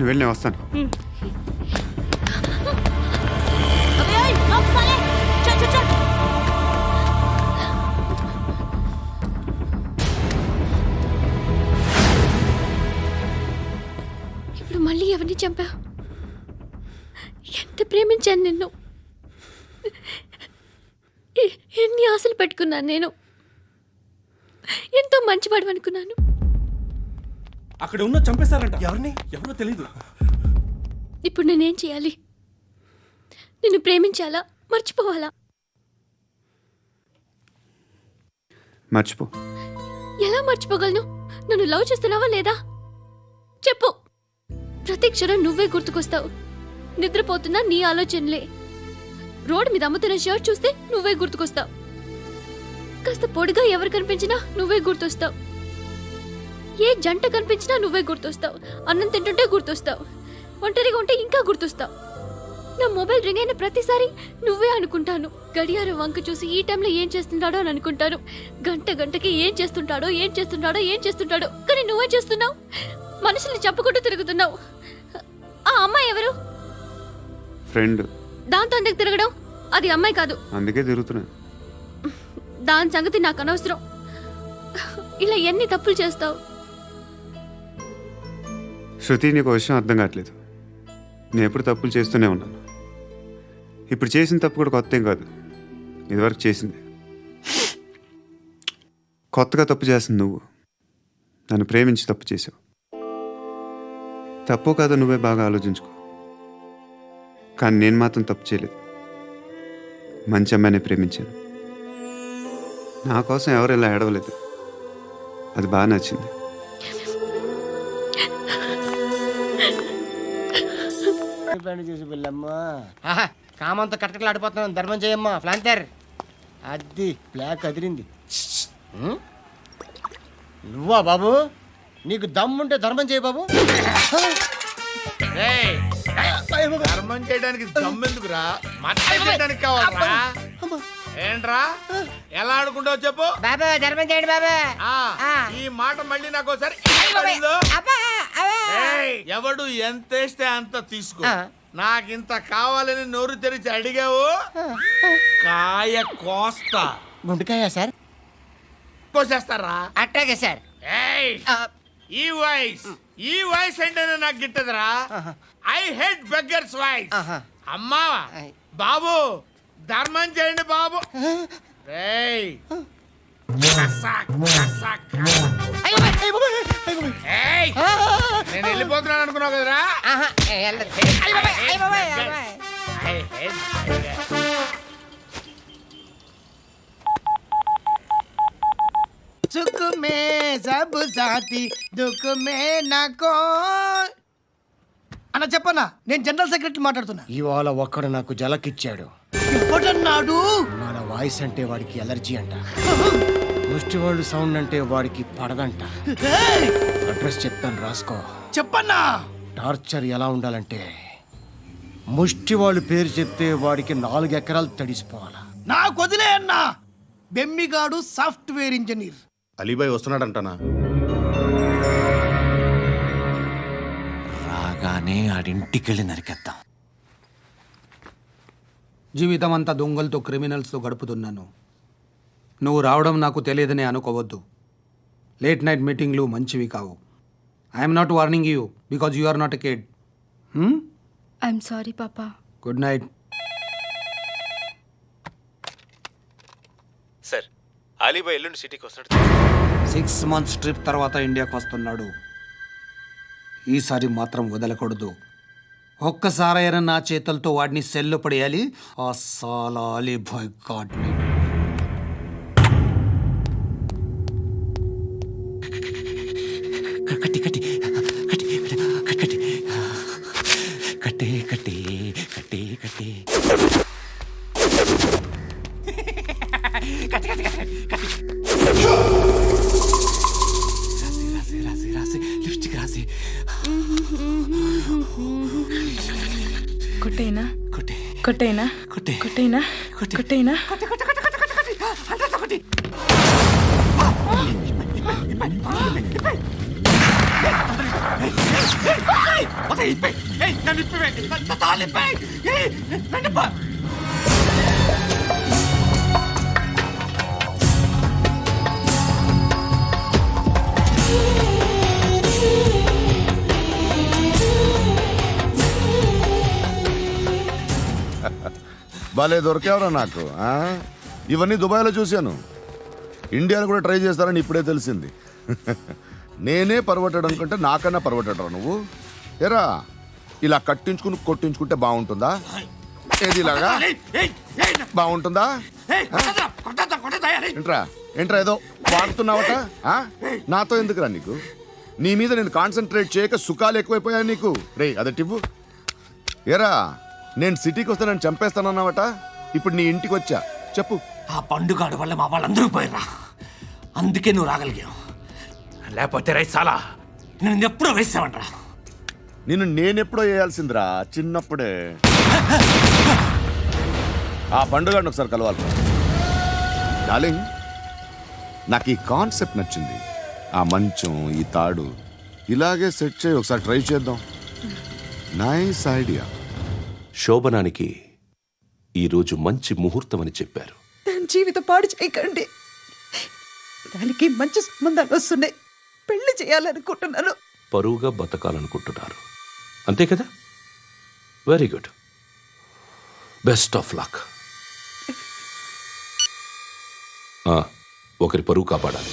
నువ్వు వెళ్ళి నేను వస్తాను. ఇప్పుడు మళ్ళీ ఎవరిని చంపా? ఎంత ప్రేమించాను నిన్ను, ఎన్ని ఆశలు పెట్టుకున్నాను నేను, ఎంతో మంచివాడు అనుకున్నాను. అక్కడ ఉన్న చంపేశారంట. ఎవరిని? ఎవరో తెలీదు. ఇప్పుడు నేనేం చేయాలి? నిన్ను ప్రేమించాలా, మర్చిపోవాలా? మర్చిపో. ఎలా మర్చిపోగలను? నన్ను లవ్ చేస్తున్నావా లేదా చెప్పు. ప్రతి క్షణం నువ్వే గుర్తుకొస్తావు. నిద్రపోతున్నా నీ ఆలోచనలే. రోడ్డు మీద అమ్ముతున్న షర్ట్ చూస్తే నువ్వే గుర్తుకొస్తావు. కాస్త పొడిగా ఎవరు కనిపించినా నువ్వే గుర్తొస్తావు. ఏ జంట కనిపించినా నువ్వే గుర్తొస్తావు. అన్నం తింటుంటే గుర్తొస్తావు. ఒంటరిగా ఉంటే ఇంకా గుర్తొస్తావు. నా మొబైల్ రింగ్ అయిన ప్రతిసారి నువ్వే అనుకుంటాను. గడియారం వంక చూసి ఈ టైంలో ఏం చేస్తుంటాడో అని అనుకుంటాను. గంటకి ఏం చేస్తుంటాడో కానీ నువ్వే చేస్తున్నావు. మనుషుల్ని చెప్పుకుంటూ తిరుగుతున్నావు. ఆ అమ్మాయి ఎవరు? ఫ్రెండ్. దాంతో ఎందుకు తిరగడం? అది అమ్మాయి కాదు. అందుకే తిరుగుతున్నా. దాని సంగతి నాకు అనవసరం. ఇలా ఎన్ని తప్పులు చేస్తావు? శృతి, నీకు విషయం అర్థం కావట్లేదు. నేను ఎప్పుడు తప్పులు చేస్తూనే ఉన్నాను. ఇప్పుడు చేసిన తప్పు కూడా కొత్త ఏం కాదు. ఇదివరకు చేసింది. కొత్తగా తప్పు చేస్తుంది నువ్వు. నన్ను ప్రేమించి తప్పు చేసావు. తప్పు కాదో నువ్వే బాగా ఆలోచించుకో. కానీ నేను మాత్రం తప్పు చేయలేదు. మంచి అమ్మాయిని ప్రేమించాను. నా కోసం ఎవరు ఇలా ఏడవలేదు. అది బాగా నచ్చింది. చూసి పిల్లమ్మా కామంతో కట్టకలాడిపోతున్నాను. ధర్మం చేయమ్మా. ఫ్లాంటర్ అది బ్లాక్ అదిరింది. నువ్వా బాబు? నీకు దమ్ముంటే ధర్మం చేయ బాబు. ధర్మం చేయడానికి దమ్మెందుకురా? చేయడానికి కావాలరా? ఏంట్రా ఎలా ఆడుకుంటావు చెప్పు బాబా. ధర్మం చేయండి బాబా. ఈ మాట మళ్ళీ నాకు ఒకసారి ఎవడు ఎంత వేస్తే అంత తీసుకో. నాకింత కావాలని నోరు తెరిచి అడిగావు, కాయ కోస్తా. గుండెకాయ సార్? కోసేస్తారా? అట్టాగే సార్. ఈ వాయిస్ అంటేనే నాకు గిట్టదురా. I hate beggars voice. అమ్మా బాబు, ధర్మం చేయండి బాబు. నేను వెళ్ళిపోతున్నాను అనుకున్నావు కదరా. సుఖ మే సబ్ సాథీ దుఃఖ మే నాకో. అన్న చెప్పన్నా, నేను జనరల్ సెక్రటరీ మాట్లాడుతున్నా. ఇవాళ ఒక్కడు నాకు జలకిచ్చాడు. ఎవడన్నాడు? మన వాయిస్ అంటే వాడికి ఎలర్జీ అంట. ముష్టి వాళ్ళు సౌండ్ అంటే వాడికి పడదంట. అడ్రస్ చెప్తాను, రాసుకో. చెప్పన్నా. టార్చర్ ఎలా ఉండాలంటే ముష్టి వాళ్ళు పేరు చెప్తే వాడికి 4 ఎకరాలు తడిసిపోవాలా. నాకు వదిలే అన్నా. బెమ్మిగాడు సాఫ్ట్వేర్ ఇంజనీర్. అలీబాయ్ వస్తున్నాడంటనా? రాగానే ఆడింటికెళ్ళి నరికేద్దాం. జీవితం అంతా దొంగలతో, క్రిమినల్స్తో గడుపుతున్నాను. నువ్వు రావడం నాకు తెలియదని అనుకోవద్దు. లేట్ నైట్ మీటింగ్లు మంచివి కావు. I'm not warning you because you are not a kid. I'm sorry పాపా. Good night. సార్, అలీబాయ్ ఎల్లుండి సిటీకి వస్తాడు. 6 months ట్రిప్ తర్వాత ఇండియాకి వస్తున్నాడు. ఈసారి మాత్రం వదలకూడదు. ఒక్కసారైనా నా చేతులతో వాడిని సెల్లు పడేయాలి. ఆ సాలా అలీబాయ్ గాడ్ని. కట్టి కట్టి కట్టి కట్టి కట్టి కట్టి కట్టి కట్టి రాసి లిప్స్టిక్ రాసి కొట్టేనా కొట్టే కొట్టేనా కొట్టే కొట్టేనా కొట్టేనా భలే దొరికేవరా నాకు ఆ? ఇవన్నీ దుబాయ్లో చూశాను. ఇండియాలో కూడా ట్రై చేస్తారని ఇప్పుడే తెలిసింది. నేనే పర్వటాడు అనుకుంటే నాకన్నా పర్వటాడరా నువ్వు. ఎరా ఇలా కట్టించుకుని కొట్టించుకుంటే బాగుంటుందా? ఏది ఇలాగా బాగుంటుందా? ఏంట్రా ఏంట్రా ఏదో వాడుతున్నావట? ఆ? నాతో ఎందుకురా నీకు? నీ మీద నేను కాన్సన్ట్రేట్ చేయక సుఖాలు ఎక్కువైపోయా నీకు. రే అదటివ్వు. ఎరా నేను సిటీకి వస్తానని చంపేస్తానన్నావట, ఇప్పుడు నీ ఇంటికి వచ్చా. చెప్పు. ఆ పండుగాడు వల్ల మా వాళ్ళందరూ పోయిర్రా, అందుకే నువ్వు రాగలిగావు. లేకపోతే రైసాలా నేను ఎప్పుడో వేసామంట్రా. నిన్ను నేనెప్పుడో వేయాల్సిందిరా, చిన్నప్పుడే. ఆ పండుగను ఒకసారి కలవాలి. డార్లింగ్, నాకు ఈ కాన్సెప్ట్ నచ్చింది. ఆ మంచం, ఈ తాడు ఇలాగే సెట్ చేయి, ఒకసారి ట్రై చేద్దాం. Nice idea. శోభనానికి ఈరోజు మంచి ముహూర్తం అని చెప్పారు. దాని జీవితం పాడు చేయకండి. దానికి మంచి సంబంధాలు వస్తున్నాయి, పెళ్లి చేయాలనుకుంటున్నాను. పరువుగా బతకాలనుకుంటున్నారు అంతే కదా? Very good, best of luck. ఒకరి పరువు కాపాడాలి.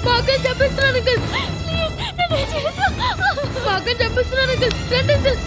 బాగా చెప్పిస్తున్నాను అంకుల్, బాగా చెప్పిస్తున్నాను అంకుల్.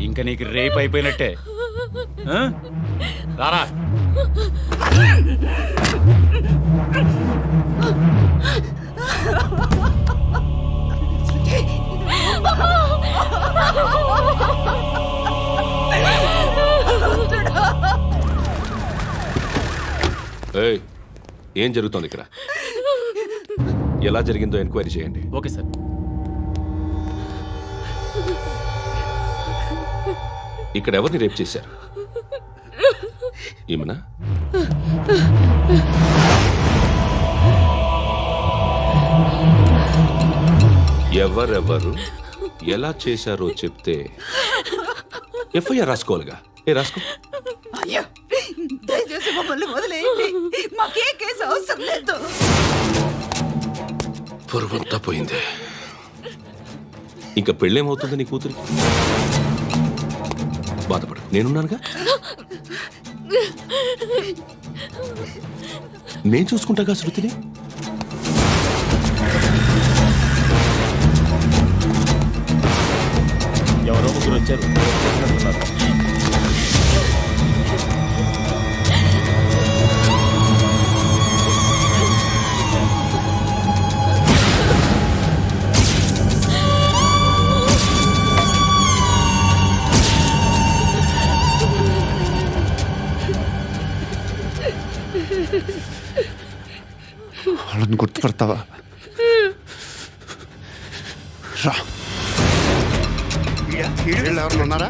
ఇంకా నీకు రేపు అయిపోయినట్టే. ఆ? రారా. ఏయ్, ఏం జరుగుతోంది ఇక్కడ? ఎలా జరిగిందో ఎంక్వైరీ చేయండి. Okay sir. ఇక్కడ ఎవరిని రేప్ చేశారు? ఈమెనా? ఎవరెవరు ఎలా చేశారో చెప్తే ఎఫ్ఐఆర్ రాసుకోవాలిగా. రాసుకో. అయ్యో, దయచేసి మమ్మల్ని వదిలేయండి, మాకే కేసు అవసరం లేదు. పొరువంతా పోయింది. ఇంకా పెళ్ళేమవుతుంది నీ కూతురికి? బాధపడు, నేనున్నానుగా. నేను చూసుకుంటాగా శృతిని. ఎవరో ముగ్గురు వచ్చారు. వాళ్ళని గుర్తుపడతావా? రా. ఎవరు ఉన్నారా?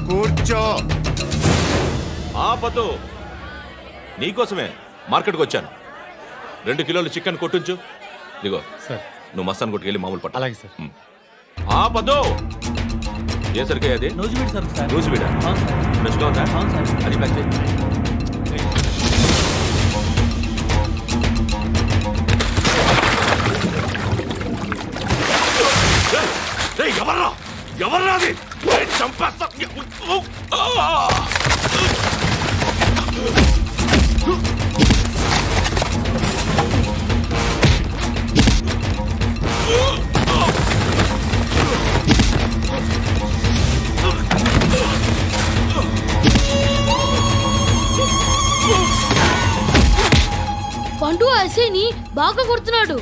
కూర్చో. ఆపదు, నీకోసమే మార్కెట్కి వచ్చాను. 2 కిలోలు చికెన్ కొట్టుంచు. ఇదిగో సార్. నువ్వు మస్తాన్ కొట్టుకెళ్ళి మామూలు పట్టు. అలాగే సార్. ఆపదు. ఏ సరికాయ అది? నూజివీడు సార్. నూజివీడా? ఫ్రెష్గా ఉందా? అది ప్యాక్ చేయి. ఎవర్రా ఎవర్రా అది? చంపేస్తా. ఎస్ఐని బాగా కొడుతున్నాడు.